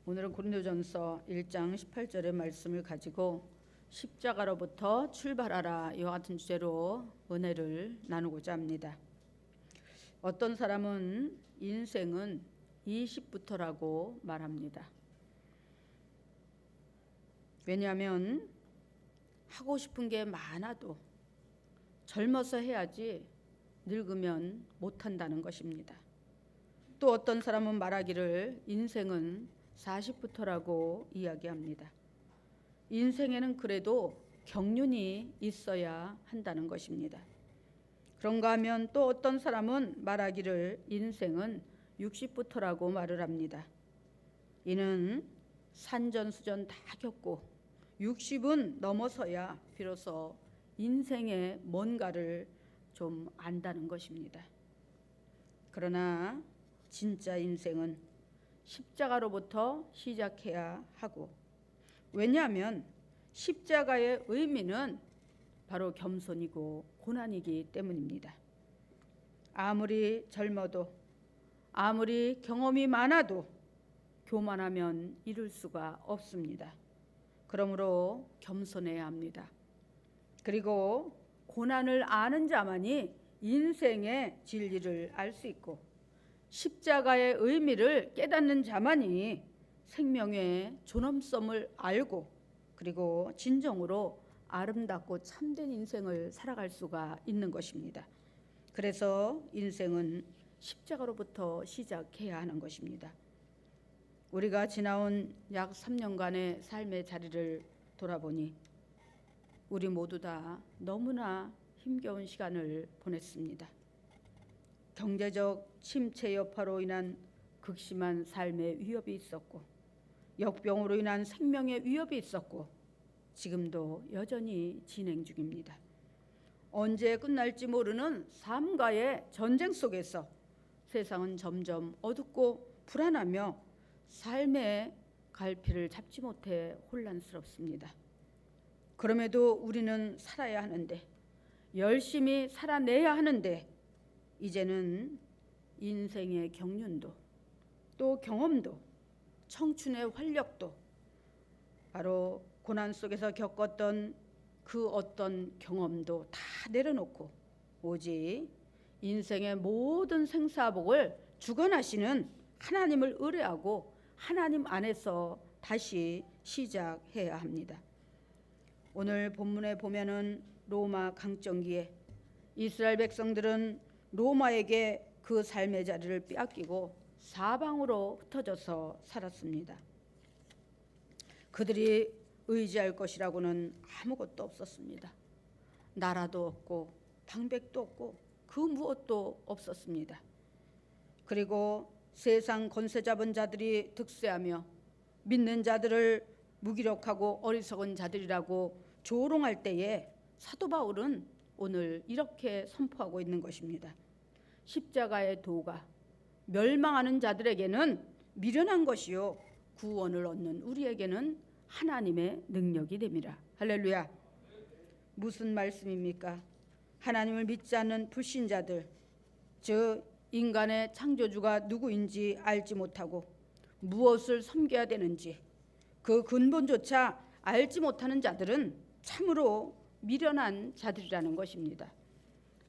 오늘은 고린도전서 1장 18절의 말씀을 가지고 십자가로부터 출발하라 이와 같은 주제로 은혜를 나누고자 합니다. 어떤 사람은 인생은 20부터라고 말합니다. 왜냐하면 하고 싶은 게 많아도 젊어서 해야지 늙으면 못한다는 것입니다. 또 어떤 사람은 말하기를 인생은 40부터라고 이야기합니다. 인생에는 그래도 경륜이 있어야 한다는 것입니다. 그런가 하면 또 어떤 사람은 말하기를 인생은 60부터라고 말을 합니다. 이는 산전수전 다 겪고 60은 넘어서야 비로소 인생의 뭔가를 좀 안다는 것입니다. 그러나 진짜 인생은 십자가로부터 시작해야 하고, 왜냐하면 십자가의 의미는 바로 겸손이고 고난이기 때문입니다. 아무리 젊어도 아무리 경험이 많아도 교만하면 이룰 수가 없습니다. 그러므로 겸손해야 합니다. 그리고 고난을 아는 자만이 인생의 진리를 알 수 있고 십자가의 의미를 깨닫는 자만이 생명의 존엄성을 알고 그리고 진정으로 아름답고 참된 인생을 살아갈 수가 있는 것입니다. 그래서 인생은 십자가로부터 시작해야 하는 것입니다. 우리가 지나온 약 3년간의 삶의 자리를 돌아보니 우리 모두 다 너무나 힘겨운 시간을 보냈습니다. 경제적 침체 여파로 인한 극심한 삶의 위협이 있었고, 역병으로 인한 생명의 위협이 있었고, 지금도 여전히 진행 중입니다. 언제 끝날지 모르는 삶과의 전쟁 속에서 세상은 점점 어둡고 불안하며 삶의 갈피를 잡지 못해 혼란스럽습니다. 그럼에도 우리는 살아야 하는데, 열심히 살아내야 하는데, 이제는 인생의 경륜도 또 경험도 청춘의 활력도 바로 고난 속에서 겪었던 그 어떤 경험도 다 내려놓고 오직 인생의 모든 생사복을 주관하시는 하나님을 의뢰하고 하나님 안에서 다시 시작해야 합니다. 오늘 본문에 보면은 로마 강점기에 이스라엘 백성들은 로마에게 그 삶의 자리를 빼앗기고 사방으로 흩어져서 살았습니다. 그들이 의지할 것이라고는 아무것도 없었습니다. 나라도 없고 방백도 없고 그 무엇도 없었습니다. 그리고 세상 권세 잡은 자들이 득세하며 믿는 자들을 무기력하고 어리석은 자들이라고 조롱할 때에 사도 바울은 오늘 이렇게 선포하고 있는 것입니다. 십자가의 도가 멸망하는 자들에게는 미련한 것이요 구원을 얻는 우리에게는 하나님의 능력이 됨이라. 할렐루야. 무슨 말씀입니까? 하나님을 믿지 않는 불신자들, 즉 인간의 창조주가 누구인지 알지 못하고 무엇을 섬겨야 되는지 그 근본조차 알지 못하는 자들은 참으로 미련한 자들이라는 것입니다.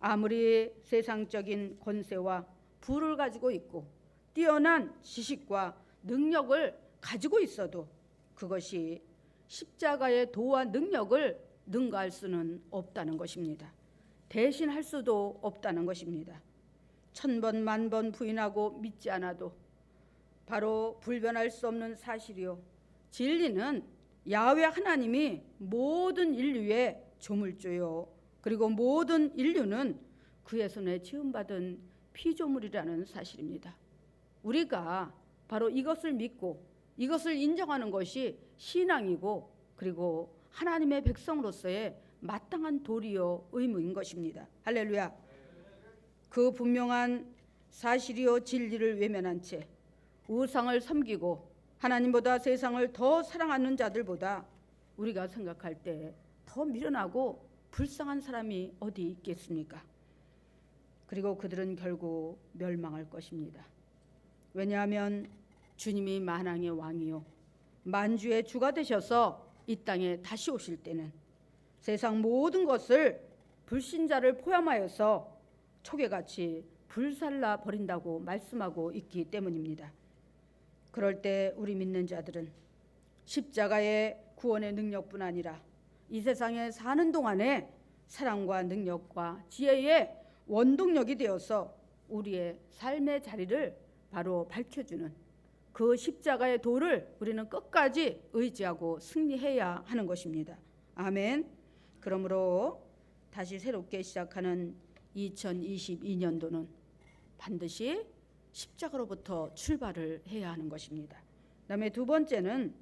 아무리 세상적인 권세와 부를 가지고 있고 뛰어난 지식과 능력을 가지고 있어도 그것이 십자가의 도와 능력을 능가할 수는 없다는 것입니다. 대신할 수도 없다는 것입니다. 1000번 만번 부인하고 믿지 않아도 바로 불변할 수 없는 사실이요 진리는 야훼 하나님이 모든 인류의 조물주요 그리고 모든 인류는 그의 손에 지음받은 피조물이라는 사실입니다. 우리가 바로 이것을 믿고 이것을 인정하는 것이 신앙이고 그리고 하나님의 백성으로서의 마땅한 도리요 의무인 것입니다. 할렐루야. 그 분명한 사실이요 진리를 외면한 채 우상을 섬기고 하나님보다 세상을 더 사랑하는 자들보다 우리가 생각할 때 더 미련하고 불쌍한 사람이 어디 있겠습니까? 그리고 그들은 결국 멸망할 것입니다. 왜냐하면 주님이 만왕의 왕이요 만주의 주가 되셔서 이 땅에 다시 오실 때는 세상 모든 것을 불신자를 포함하여서 초계같이 불살라 버린다고 말씀하고 있기 때문입니다. 그럴 때 우리 믿는 자들은 십자가의 구원의 능력뿐 아니라 이 세상에 사는 동안에 사랑과 능력과 지혜의 원동력이 되어서 우리의 삶의 자리를 바로 밝혀주는 그 십자가의 도를 우리는 끝까지 의지하고 승리해야 하는 것입니다. 아멘. 그러므로 다시 새롭게 시작하는 2022년도는 반드시 십자가로부터 출발을 해야 하는 것입니다. 그다음에 두 번째는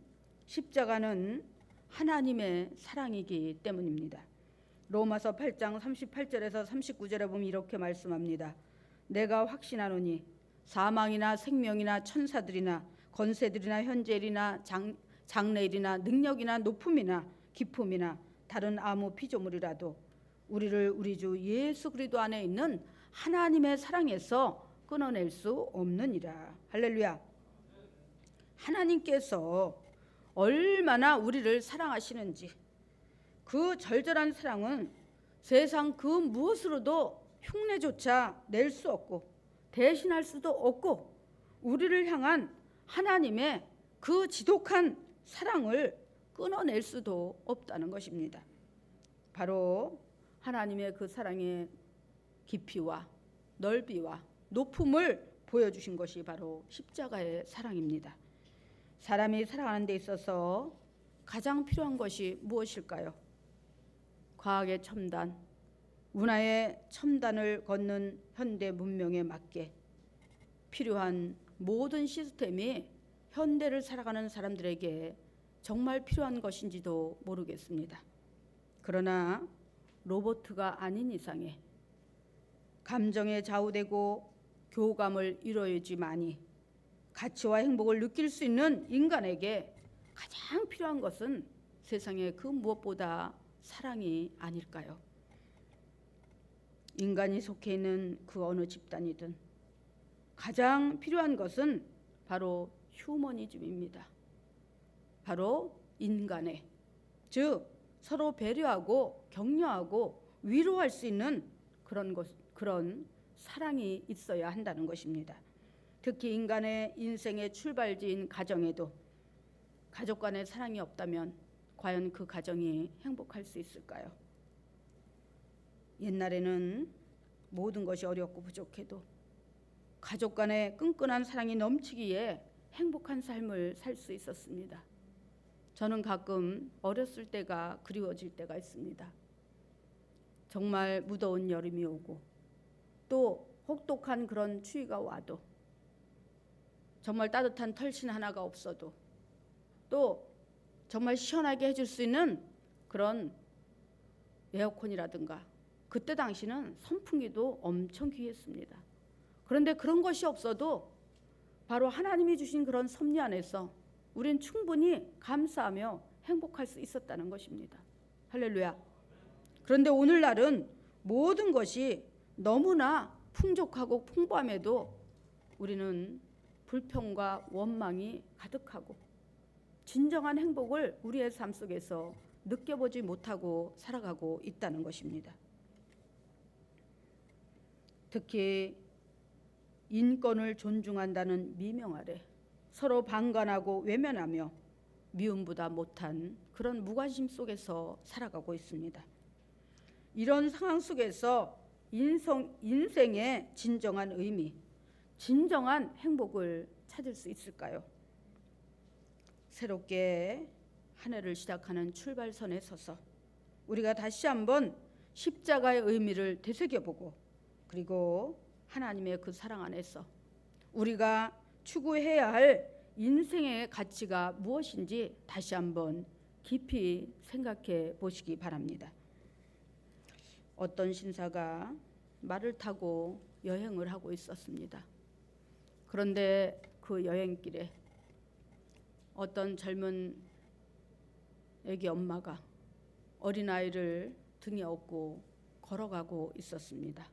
십자가는 하나님의 사랑이기 때문입니다. 로마서 8장 38절에서 39절에 보면 이렇게 말씀합니다. 내가 확신하노니 사망이나 생명이나 천사들이나 권세들이나 현재일이나 장래일이나 능력이나 높음이나 깊음이나 다른 아무 피조물이라도 우리를 우리 주 예수 그리스도 안에 있는 하나님의 사랑에서 끊어낼 수 없느니라. 할렐루야. 하나님께서 얼마나 우리를 사랑하시는지 그 절절한 사랑은 세상 그 무엇으로도 흉내조차 낼 수 없고 대신할 수도 없고 우리를 향한 하나님의 그 지독한 사랑을 끊어낼 수도 없다는 것입니다. 바로 하나님의 그 사랑의 깊이와 넓이와 높음을 보여주신 것이 바로 십자가의 사랑입니다. 사람이 살아가는 데 있어서 가장 필요한 것이 무엇일까요? 과학의 첨단, 문화의 첨단을 걷는 현대 문명에 맞게 필요한 모든 시스템이 현대를 살아가는 사람들에게 정말 필요한 것인지도 모르겠습니다. 그러나 로봇가 아닌 이상에 감정에 좌우되고 교감을 이루어야지만이 가치와 행복을 느낄 수 있는 인간에게 가장 필요한 것은 세상의 그 무엇보다 사랑이 아닐까요? 인간이 속해 있는 그 어느 집단이든 가장 필요한 것은 바로 휴머니즘입니다. 바로 인간의, 즉 서로 배려하고 격려하고 위로할 수 있는 그런 사랑이 있어야 한다는 것입니다. 특히 인간의 인생의 출발지인 가정에도 가족 간의 사랑이 없다면 과연 그 가정이 행복할 수 있을까요? 옛날에는 모든 것이 어렵고 부족해도 가족 간의 끈끈한 사랑이 넘치기에 행복한 삶을 살 수 있었습니다. 저는 가끔 어렸을 때가 그리워질 때가 있습니다. 정말 무더운 여름이 오고 또 혹독한 그런 추위가 와도 정말 따뜻한 털신 하나가 없어도 또 정말 시원하게 해줄 수 있는 그런 에어컨이라든가 그때 당시는 선풍기도 엄청 귀했습니다. 그런데 그런 것이 없어도 바로 하나님이 주신 그런 섭리 안에서 우린 충분히 감사하며 행복할 수 있었다는 것입니다. 할렐루야. 그런데 오늘날은 모든 것이 너무나 풍족하고 풍부함에도 우리는 불평과 원망이 가득하고 진정한 행복을 우리의 삶 속에서 느껴보지 못하고 살아가고 있다는 것입니다. 특히 인권을 존중한다는 미명 아래 서로 방관하고 외면하며 미움보다 못한 그런 무관심 속에서 살아가고 있습니다. 이런 상황 속에서 인생의 진정한 의미, 진정한 행복을 찾을 수 있을까요? 새롭게 한 해를 시작하는 출발선에 서서 우리가 다시 한번 십자가의 의미를 되새겨보고 그리고 하나님의 그 사랑 안에서 우리가 추구해야 할 인생의 가치가 무엇인지 다시 한번 깊이 생각해 보시기 바랍니다. 어떤 신사가 말을 타고 여행을 하고 있었습니다. 그런데 그 여행길에 어떤 젊은 애기 엄마가 어린아이를 등에 업고 걸어가고 있었습니다.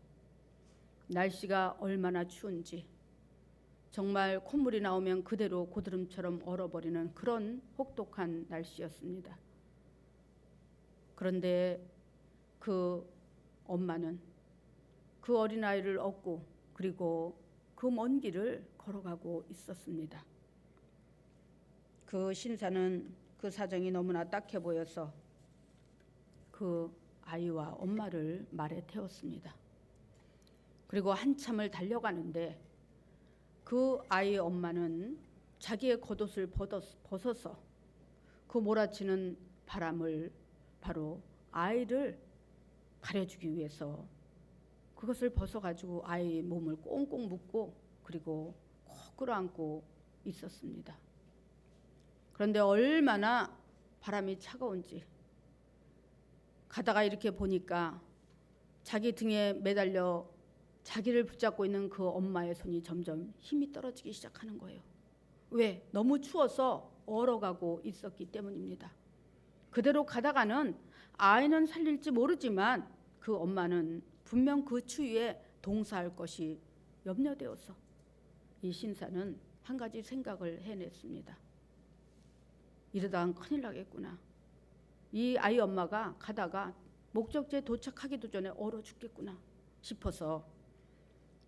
날씨가 얼마나 추운지 정말 콧물이 나오면 그대로 고드름처럼 얼어버리는 그런 혹독한 날씨였습니다. 그런데 그 엄마는 그 어린아이를 업고 그리고 그 먼 길을 걸어가고 있었습니다. 그 신사는 그 사정이 너무나 딱해 보여서 그 아이와 엄마를 말에 태웠습니다. 그리고 한참을 달려가는데 그 아이의 엄마는 자기의 겉옷을 벗어서 그 몰아치는 바람을 바로 아이를 가려주기 위해서 그것을 벗어가지고 아이의 몸을 꽁꽁 묶고 그리고 꼭 끌어안고 있었습니다. 그런데 얼마나 바람이 차가운지 가다가 이렇게 보니까 자기 등에 매달려 자기를 붙잡고 있는 그 엄마의 손이 점점 힘이 떨어지기 시작하는 거예요. 왜? 너무 추워서 얼어가고 있었기 때문입니다. 그대로 가다가는 아이는 살릴지 모르지만 그 엄마는 분명 그 추위에 동사할 것이 염려되어서 이 신사는 한 가지 생각을 해냈습니다. 이러다간 큰일 나겠구나. 이 아이 엄마가 가다가 목적지에 도착하기도 전에 얼어 죽겠구나 싶어서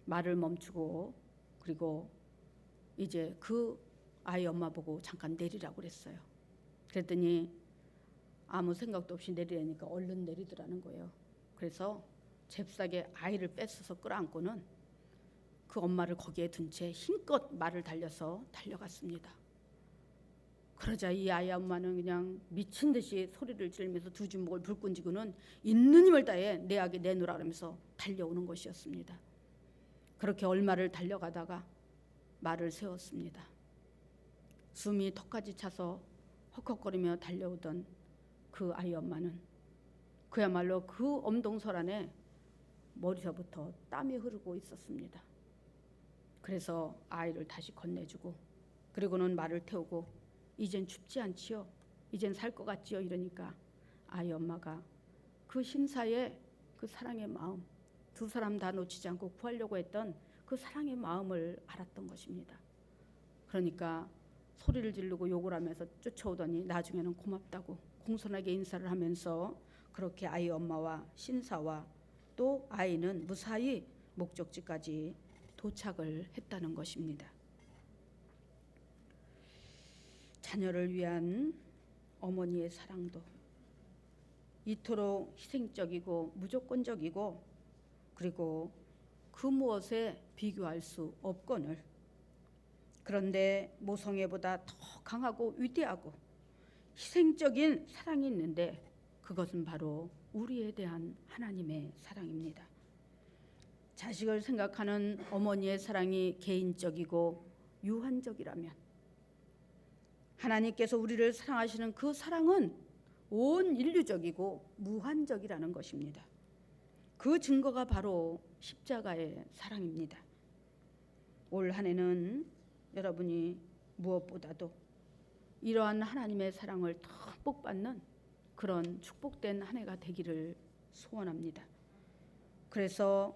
말을 멈추고 그리고 이제 그 아이 엄마 보고 잠깐 내리라고 그랬어요. 그랬더니 아무 생각도 없이 내리라니까 얼른 내리더라는 거예요. 그래서 잽싸게 아이를 뺏어서 끌어안고는 그 엄마를 거기에 둔 채 힘껏 말을 달려서 달려갔습니다. 그러자 이 아이 엄마는 그냥 미친 듯이 소리를 지르면서 두 주먹을 불끈 쥐고는 있는 힘을 다해 내 아기 내놓으라 그러면서 달려오는 것이었습니다. 그렇게 얼마를 달려가다가 말을 세웠습니다. 숨이 턱까지 차서 헉헉거리며 달려오던 그 아이 엄마는 그야말로 그 엄동설 안에 머리서부터 땀이 흐르고 있었습니다. 그래서 아이를 다시 건네주고 그리고는 말을 태우고 이젠 춥지 않지요? 이젠 살 것 같지요? 이러니까 아이 엄마가 그 신사의 그 사랑의 마음, 두 사람 다 놓치지 않고 구하려고 했던 그 사랑의 마음을 알았던 것입니다. 그러니까 소리를 지르고 욕을 하면서 쫓아오더니 나중에는 고맙다고 공손하게 인사를 하면서 그렇게 아이 엄마와 신사와 또 아이는 무사히 목적지까지 도착을 했다는 것입니다. 자녀를 위한 어머니의 사랑도 이토록 희생적이고 무조건적이고 그리고 그 무엇에 비교할 수 없거늘 그런데 모성애보다 더 강하고 위대하고 희생적인 사랑이 있는데 그것은 바로 우리에 대한 하나님의 사랑입니다. 자식을 생각하는 어머니의 사랑이 개인적이고 유한적이라면 하나님께서 우리를 사랑하시는 그 사랑은 온 인류적이고 무한적이라는 것입니다. 그 증거가 바로 십자가의 사랑입니다. 올 한 해는 여러분이 무엇보다도 이러한 하나님의 사랑을 듬뿍 받는 그런 축복된 한 해가 되기를 소원합니다. 그래서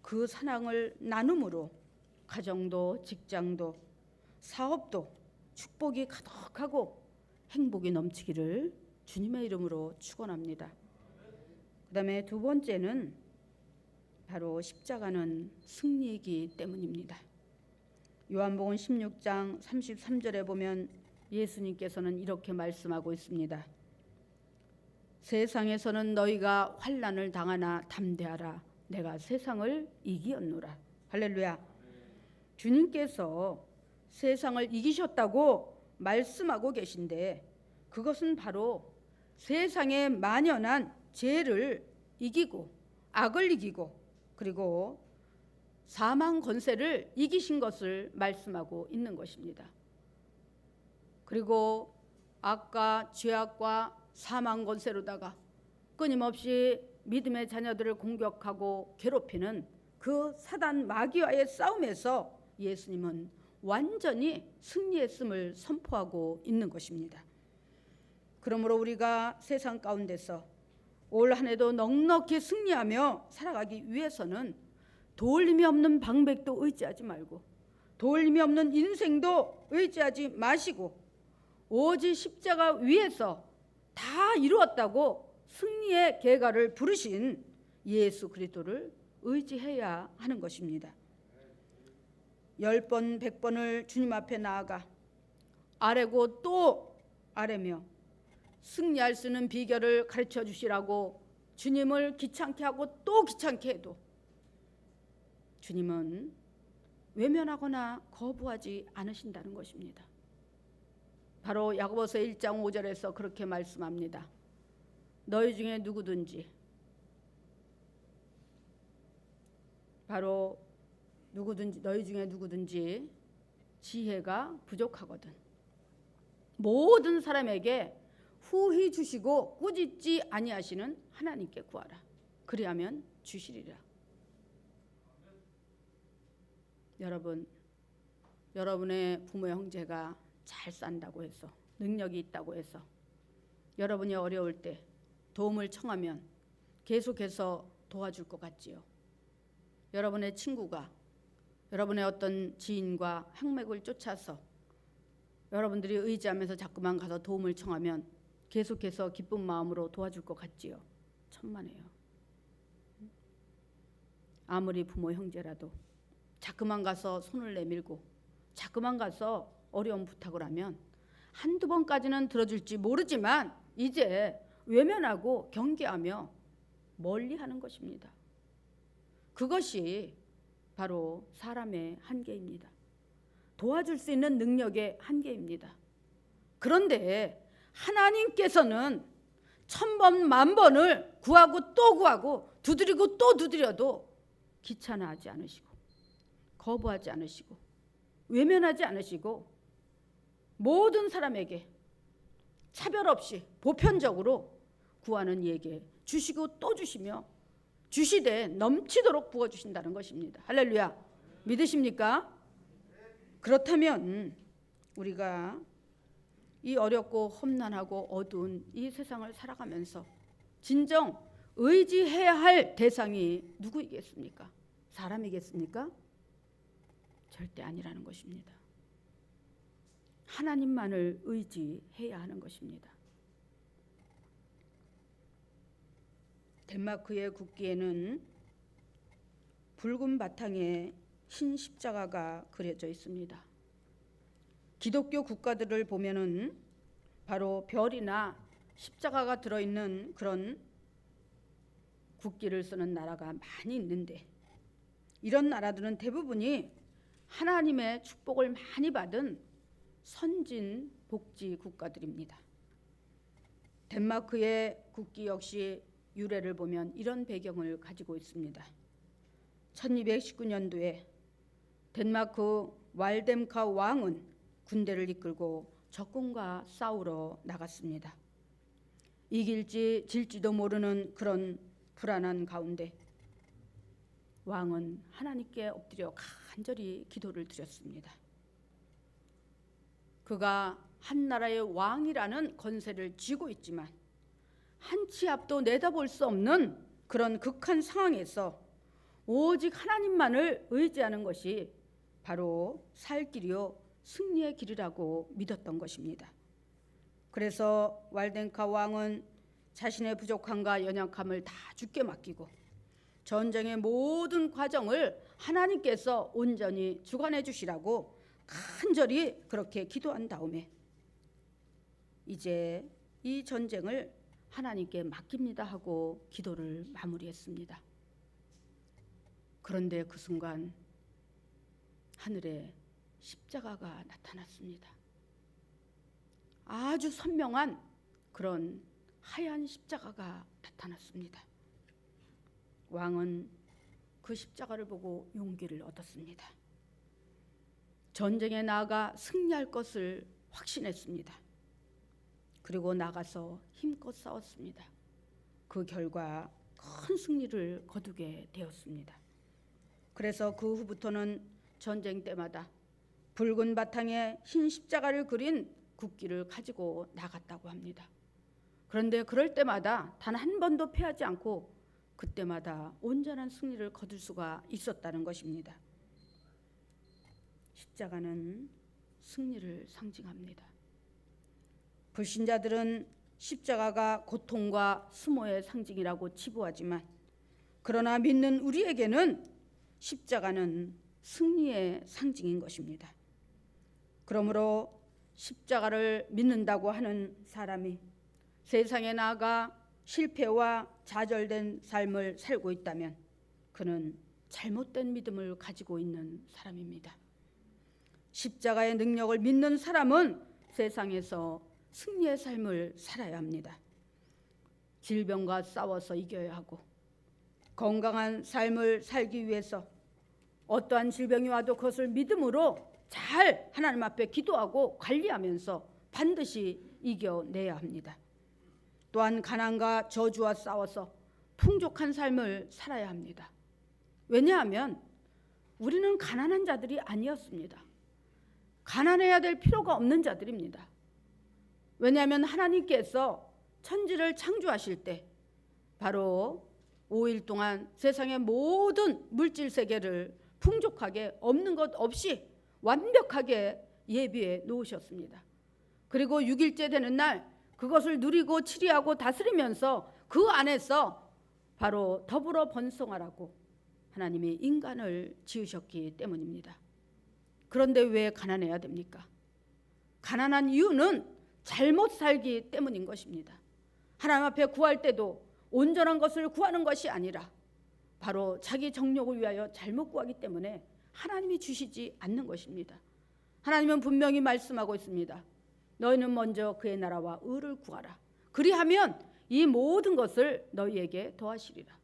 그 사랑을 나눔으로 가정도 직장도 사업도 축복이 가득하고 행복이 넘치기를 주님의 이름으로 축원합니다. 그다음에 두 번째는 바로 십자가는 승리이기 때문입니다. 요한복음 16장 33절에 보면 예수님께서는 이렇게 말씀하고 있습니다. 세상에서는 너희가 환난을 당하나 담대하라. 내가 세상을 이기었노라. 할렐루야. 주님께서 세상을 이기셨다고 말씀하고 계신데 그것은 바로 세상에 만연한 죄를 이기고 악을 이기고 그리고 사망 권세를 이기신 것을 말씀하고 있는 것입니다. 그리고 악과 죄악과 사망 권세로다가 끊임없이 믿음의 자녀들을 공격하고 괴롭히는 그 사단 마귀와의 싸움에서 예수님은 완전히 승리했음을 선포하고 있는 것입니다. 그러므로 우리가 세상 가운데서 올 한 해도 넉넉히 승리하며 살아가기 위해서는 도울림이 없는 방백도 의지하지 말고 돌림이 없는 인생도 의지하지 마시고 오직 십자가 위에서 다 이루었다고 승리의 계가를 부르신 예수 그리스도를 의지해야 하는 것입니다. 10번 100번을 주님 앞에 나아가 아뢰고 또 아뢰며 승리할 수 있는 비결을 가르쳐 주시라고 주님을 귀찮게 하고 또 귀찮게 해도 주님은 외면하거나 거부하지 않으신다는 것입니다. 바로 야고보서 1장 5절에서 그렇게 말씀합니다. 너희 중에 누구든지, 바로 너희 중에 누구든지 지혜가 부족하거든 모든 사람에게 후히 주시고 꾸짖지 아니하시는 하나님께 구하라. 그리하면 주시리라. 여러분, 여러분의 부모 형제가 잘 산다고 해서, 능력이 있다고 해서 여러분이 어려울 때 도움을 청하면 계속해서 도와줄 것 같지요. 여러분의 친구가 여러분의 어떤 지인과 혈맥을 쫓아서 여러분들이 의지하면서 자꾸만 가서 도움을 청하면 계속해서 기쁜 마음으로 도와줄 것 같지요. 천만에요. 아무리 부모 형제라도 자꾸만 가서 손을 내밀고 자꾸만 가서 어려운 부탁을 하면 한두 번까지는 들어줄지 모르지만 이제 외면하고 경계하며 멀리하는 것입니다. 그것이 바로 사람의 한계입니다. 도와줄 수 있는 능력의 한계입니다. 그런데 하나님께서는 1000번 만번을 구하고 또 구하고 두드리고 또 두드려도 귀찮아하지 않으시고 거부하지 않으시고 외면하지 않으시고 모든 사람에게 차별 없이 보편적으로 구하는 이에게 주시고 또 주시며 주시되 넘치도록 부어주신다는 것입니다. 할렐루야. 믿으십니까? 그렇다면 우리가 이 어렵고 험난하고 어두운 이 세상을 살아가면서 진정 의지해야 할 대상이 누구이겠습니까? 사람이겠습니까? 절대 아니라는 것입니다. 하나님만을 의지해야 하는 것입니다. 덴마크의 국기에는 붉은 바탕에 흰 십자가가 그려져 있습니다. 기독교 국가들을 보면은 바로 별이나 십자가가 들어있는 그런 국기를 쓰는 나라가 많이 있는데 이런 나라들은 대부분이 하나님의 축복을 많이 받은 선진 복지 국가들입니다. 덴마크의 국기 역시 유래를 보면 이런 배경을 가지고 있습니다. 1219년도에 덴마크 왈뎀카 왕은 군대를 이끌고 적군과 싸우러 나갔습니다. 이길지 질지도 모르는 그런 불안한 가운데 왕은 하나님께 엎드려 간절히 기도를 드렸습니다. 그가 한 나라의 왕이라는 권세를 쥐고 있지만 한 치 앞도 내다볼 수 없는 그런 극한 상황에서 오직 하나님만을 의지하는 것이 바로 살 길이요 승리의 길이라고 믿었던 것입니다. 그래서 왈덴카 왕은 자신의 부족함과 연약함을 다 주께 맡기고 전쟁의 모든 과정을 하나님께서 온전히 주관해 주시라고 간절히 그렇게 기도한 다음에 이제 이 전쟁을 하나님께 맡깁니다 하고 기도를 마무리했습니다. 그런데 그 순간 하늘에 십자가가 나타났습니다. 아주 선명한 그런 하얀 십자가가 나타났습니다. 왕은 그 십자가를 보고 용기를 얻었습니다. 전쟁에 나아가 승리할 것을 확신했습니다. 그리고 나가서 힘껏 싸웠습니다. 그 결과 큰 승리를 거두게 되었습니다. 그래서 그 후부터는 전쟁 때마다 붉은 바탕에 흰 십자가를 그린 국기를 가지고 나갔다고 합니다. 그런데 그럴 때마다 단 한 번도 패하지 않고 그때마다 온전한 승리를 거둘 수가 있었다는 것입니다. 십자가는 승리를 상징합니다. 불신자들은 십자가가 고통과 수모의 상징이라고 치부하지만, 그러나 믿는 우리에게는 십자가는 승리의 상징인 것입니다. 그러므로 십자가를 믿는다고 하는 사람이 세상에 나아가 실패와 좌절된 삶을 살고 있다면 그는 잘못된 믿음을 가지고 있는 사람입니다. 십자가의 능력을 믿는 사람은 세상에서 승리의 삶을 살아야 합니다. 질병과 싸워서 이겨야 하고, 건강한 삶을 살기 위해서 어떠한 질병이 와도 그것을 믿음으로 잘 하나님 앞에 기도하고 관리하면서 반드시 이겨내야 합니다. 또한 가난과 저주와 싸워서 풍족한 삶을 살아야 합니다. 왜냐하면 우리는 가난한 자들이 아니었습니다. 가난해야 될 필요가 없는 자들입니다. 왜냐하면 하나님께서 천지를 창조하실 때 바로 5일 동안 세상의 모든 물질 세계를 풍족하게 없는 것 없이 완벽하게 예비해 놓으셨습니다. 그리고 6일째 되는 날 그것을 누리고 치리하고 다스리면서 그 안에서 바로 더불어 번성하라고 하나님이 인간을 지으셨기 때문입니다. 그런데 왜 가난해야 됩니까? 가난한 이유는 잘못 살기 때문인 것입니다. 하나님 앞에 구할 때도 온전한 것을 구하는 것이 아니라 바로 자기 정욕을 위하여 잘못 구하기 때문에 하나님이 주시지 않는 것입니다. 하나님은 분명히 말씀하고 있습니다. 너희는 먼저 그의 나라와 의를 구하라. 그리하면 이 모든 것을 너희에게 더하시리라.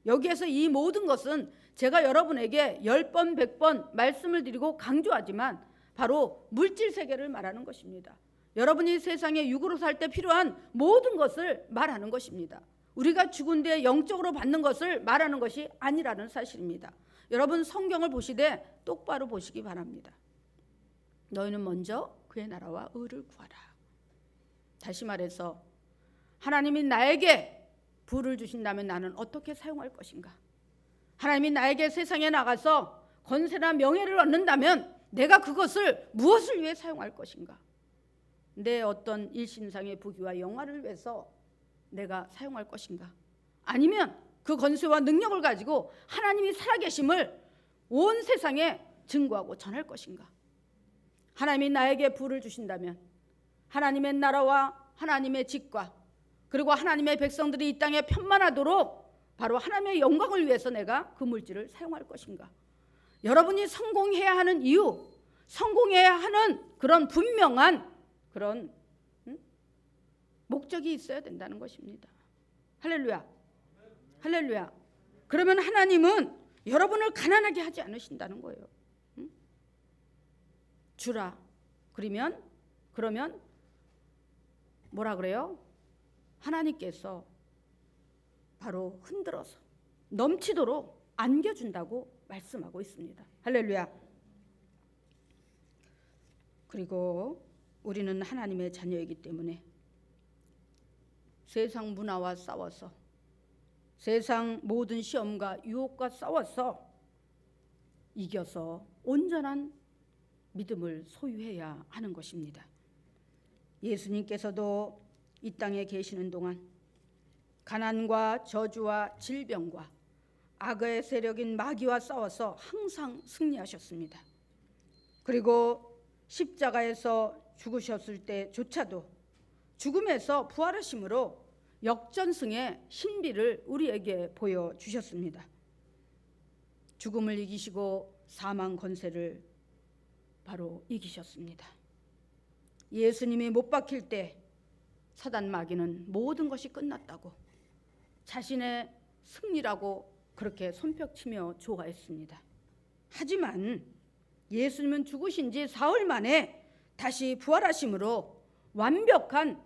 여기에서 이 모든 것은 제가 여러분에게 10번 100번 말씀을 드리고 강조하지만 바로 물질 세계를 말하는 것입니다. 여러분이 세상에 육으로 살 때 필요한 모든 것을 말하는 것입니다. 우리가 죽은 뒤에 영적으로 받는 것을 말하는 것이 아니라는 사실입니다. 여러분 성경을 보시되 똑바로 보시기 바랍니다. 너희는 먼저 그의 나라와 의를 구하라. 다시 말해서 하나님이 나에게 부를 주신다면 나는 어떻게 사용할 것인가? 하나님이 나에게 세상에 나가서 권세나 명예를 얻는다면 내가 그것을 무엇을 위해 사용할 것인가? 내 어떤 일신상의 부귀와 영화를 위해서 내가 사용할 것인가? 아니면 그 권세와 능력을 가지고 하나님이 살아계심을 온 세상에 증거하고 전할 것인가? 하나님이 나에게 부를 주신다면 하나님의 나라와 하나님의 직과 그리고 하나님의 백성들이 이 땅에 편만하도록 바로 하나님의 영광을 위해서 내가 그 물질을 사용할 것인가? 여러분이 성공해야 하는 이유, 성공해야 하는 그런 분명한 그런 목적이 있어야 된다는 것입니다. 할렐루야. 할렐루야. 그러면 하나님은 여러분을 가난하게 하지 않으신다는 거예요. 주라. 그러면 뭐라 그래요? 하나님께서 바로 흔들어서 넘치도록 안겨준다고 말씀하고 있습니다. 할렐루야. 그리고 우리는 하나님의 자녀이기 때문에 세상 문화와 싸워서 세상 모든 시험과 유혹과 싸워서 이겨서 온전한 믿음을 소유해야 하는 것입니다. 예수님께서도 이 땅에 계시는 동안 가난과 저주와 질병과 악의 세력인 마귀와 싸워서 항상 승리하셨습니다. 그리고 십자가에서 죽으셨을 때조차도 죽음에서 부활하심으로 역전승의 신비를 우리에게 보여주셨습니다. 죽음을 이기시고 사망 권세를 바로 이기셨습니다. 예수님이 못 박힐 때 사단 마귀는 모든 것이 끝났다고 자신의 승리라고 그렇게 손뼉치며 좋아했습니다. 하지만 예수님은 죽으신 지 사흘 만에 다시 부활하심으로 완벽한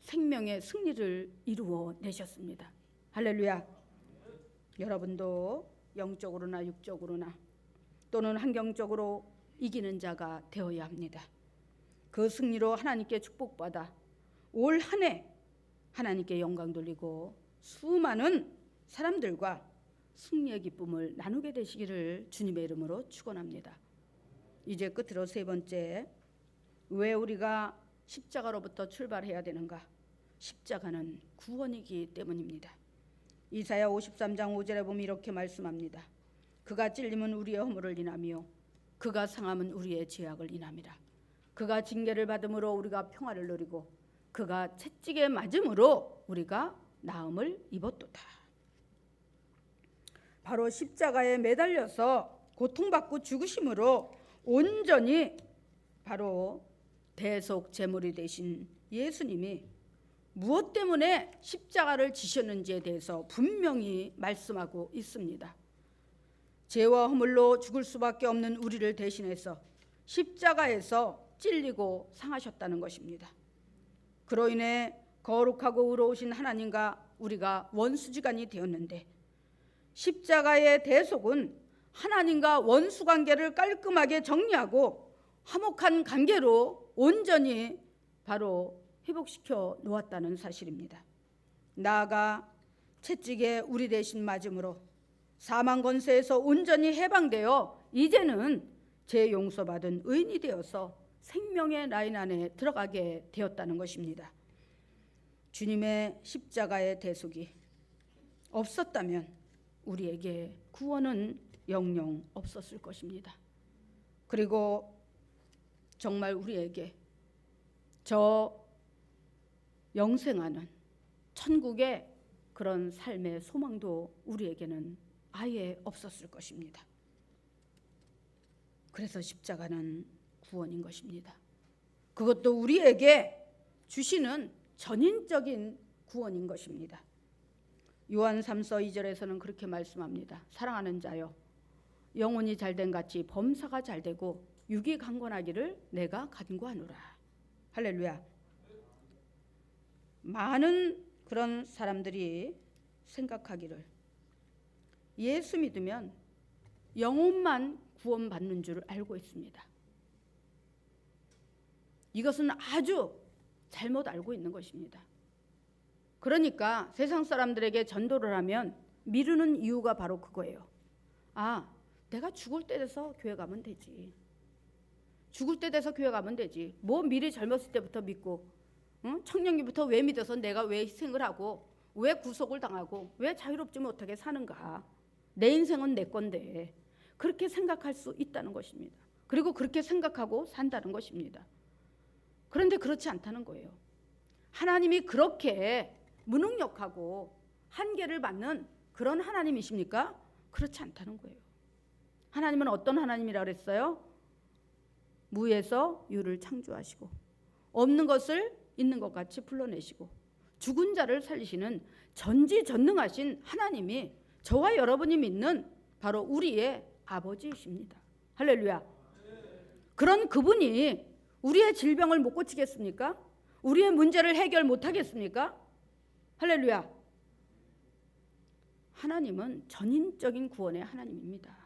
생명의 승리를 이루어 내셨습니다. 할렐루야. 여러분도 영적으로나 육적으로나 또는 환경적으로 이기는 자가 되어야 합니다. 그 승리로 하나님께 축복받아 올 한 해 하나님께 영광 돌리고 수많은 사람들과 승리의 기쁨을 나누게 되시기를 주님의 이름으로 축원합니다. 이제 끝으로 세 번째, 왜 우리가 십자가로부터 출발해야 되는가? 십자가는 구원이기 때문입니다. 이사야 53장 5절에 보면 이렇게 말씀합니다. 그가 찔림은 우리의 허물을 인하며 그가 상함은 우리의 죄악을 인함이라. 그가 징계를 받음으로 우리가 평화를 누리고 그가 채찍에 맞음으로 우리가 나음을 입었도다. 바로 십자가에 매달려서 고통받고 죽으심으로 온전히 바로 대속 제물이 되신 예수님이 무엇 때문에 십자가를 지셨는지에 대해서 분명히 말씀하고 있습니다. 죄와 허물로 죽을 수밖에 없는 우리를 대신해서 십자가에서 찔리고 상하셨다는 것입니다. 그로 인해 거룩하고 의로우신 하나님과 우리가 원수지간이 되었는데, 십자가의 대속은 하나님과 원수 관계를 깔끔하게 정리하고 화목한 관계로 온전히 바로 회복시켜 놓았다는 사실입니다. 나아가 채찍에 우리 대신 맞음으로 사망 권세에서 온전히 해방되어 이제는 죄 용서받은 의인이 되어서 생명의 라인 안에 들어가게 되었다는 것입니다. 주님의 십자가의 대속이 없었다면 우리에게 구원은 영영 없었을 것입니다. 그리고 정말 우리에게 저 영생하는 천국의 그런 삶의 소망도 우리에게는 아예 없었을 것입니다. 그래서 십자가는 구원인 것입니다. 그것도 우리에게 주시는 전인적인 구원인 것입니다. 요한 3서 2절에서는 그렇게 말씀합니다. 사랑하는 자여, 영혼이 잘된 같이 범사가 잘되고 육이 강건하기를 내가 간구하노라. 할렐루야. 많은 그런 사람들이 생각하기를 예수 믿으면 영혼만 구원받는 줄 알고 있습니다. 이것은 아주 잘못 알고 있는 것입니다. 그러니까 세상 사람들에게 전도를 하면 미루는 이유가 바로 그거예요. 아, 내가 죽을 때 돼서 교회 가면 되지. 죽을 때 돼서 교회 가면 되지. 뭐 미리 젊었을 때부터 믿고, 청년기부터 왜 믿어서 내가 왜 희생을 하고, 왜 구속을 당하고, 왜 자유롭지 못하게 사는가. 내 인생은 내 건데. 그렇게 생각할 수 있다는 것입니다. 그리고 그렇게 생각하고 산다는 것입니다. 그런데 그렇지 않다는 거예요. 하나님이 그렇게 무능력하고 한계를 받는 그런 하나님이십니까? 그렇지 않다는 거예요. 하나님은 어떤 하나님이라 그랬어요? 무에서 유를 창조하시고 없는 것을 있는 것 같이 불러내시고 죽은 자를 살리시는 전지전능하신 하나님이 저와 여러분이 믿는 바로 우리의 아버지이십니다. 할렐루야. 그런 그분이 우리의 질병을 못 고치겠습니까? 우리의 문제를 해결 못 하겠습니까? 할렐루야. 하나님은 전인적인 구원의 하나님입니다.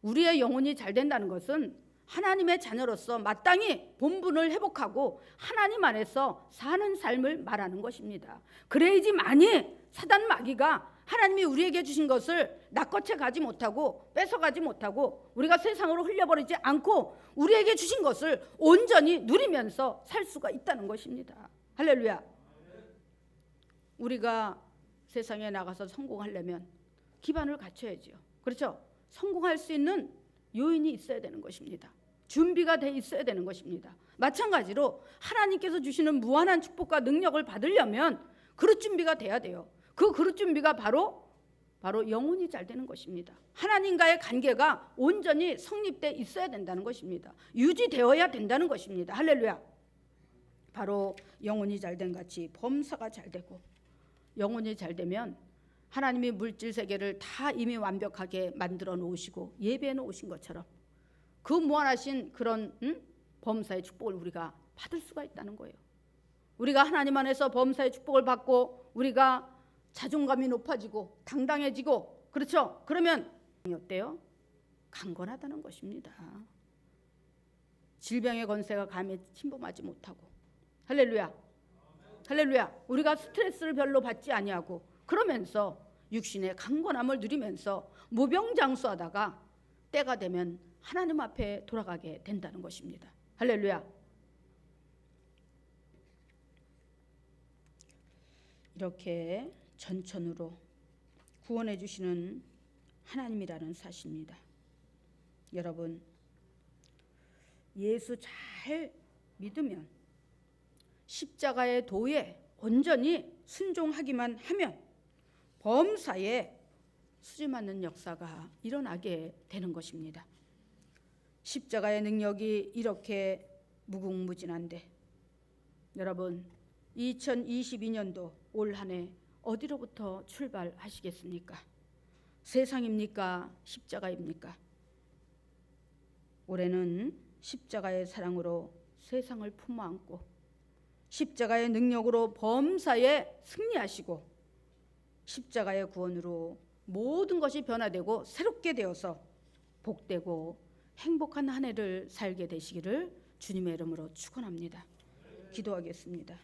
우리의 영혼이 잘 된다는 것은 하나님의 자녀로서 마땅히 본분을 회복하고 하나님 안에서 사는 삶을 말하는 것입니다. 그래야지만이 사단 마귀가 하나님이 우리에게 주신 것을 낚아채 가지 못하고 뺏어가지 못하고 우리가 세상으로 흘려버리지 않고 우리에게 주신 것을 온전히 누리면서 살 수가 있다는 것입니다. 할렐루야. 우리가 세상에 나가서 성공하려면 기반을 갖춰야죠. 그렇죠? 성공할 수 있는 요인이 있어야 되는 것입니다. 준비가 돼 있어야 되는 것입니다. 마찬가지로 하나님께서 주시는 무한한 축복과 능력을 받으려면 그릇 준비가 돼야 돼요. 그 그릇 준비가 바로 영혼이 잘 되는 것입니다. 하나님과의 관계가 온전히 성립돼 있어야 된다는 것입니다. 유지되어야 된다는 것입니다. 할렐루야. 바로 영혼이 잘된 같이 범사가 잘 되고, 영혼이 잘 되면 하나님이 물질 세계를 다 이미 완벽하게 만들어 놓으시고 예배해 놓으신 것처럼 그 무한하신 그런 범사의 축복을 우리가 받을 수가 있다는 거예요. 우리가 하나님 안에서 범사의 축복을 받고 우리가 자존감이 높아지고 당당해지고, 그렇죠? 그러면 어때요? 강건하다는 것입니다. 질병의 권세가 감에 침범하지 못하고. 할렐루야. 할렐루야. 우리가 스트레스를 별로 받지 아니하고 그러면서 육신의 강건함을 누리면서 무병장수하다가 때가 되면 하나님 앞에 돌아가게 된다는 것입니다. 할렐루야. 이렇게 전천후로 구원해 주시는 하나님이라는 사실입니다. 여러분, 예수 잘 믿으면, 십자가의 도에 온전히 순종하기만 하면 범사에 수리맞는 역사가 일어나게 되는 것입니다. 십자가의 능력이 이렇게 무궁무진한데, 여러분 2022년도 올 한 해 어디로부터 출발하시겠습니까? 세상입니까? 십자가입니까? 올해는 십자가의 사랑으로 세상을 품어안고 십자가의 능력으로 범사에 승리하시고 십자가의 구원으로 모든 것이 변화되고 새롭게 되어서 복되고 행복한 한 해를 살게 되시기를 주님의 이름으로 축원합니다. 기도하겠습니다.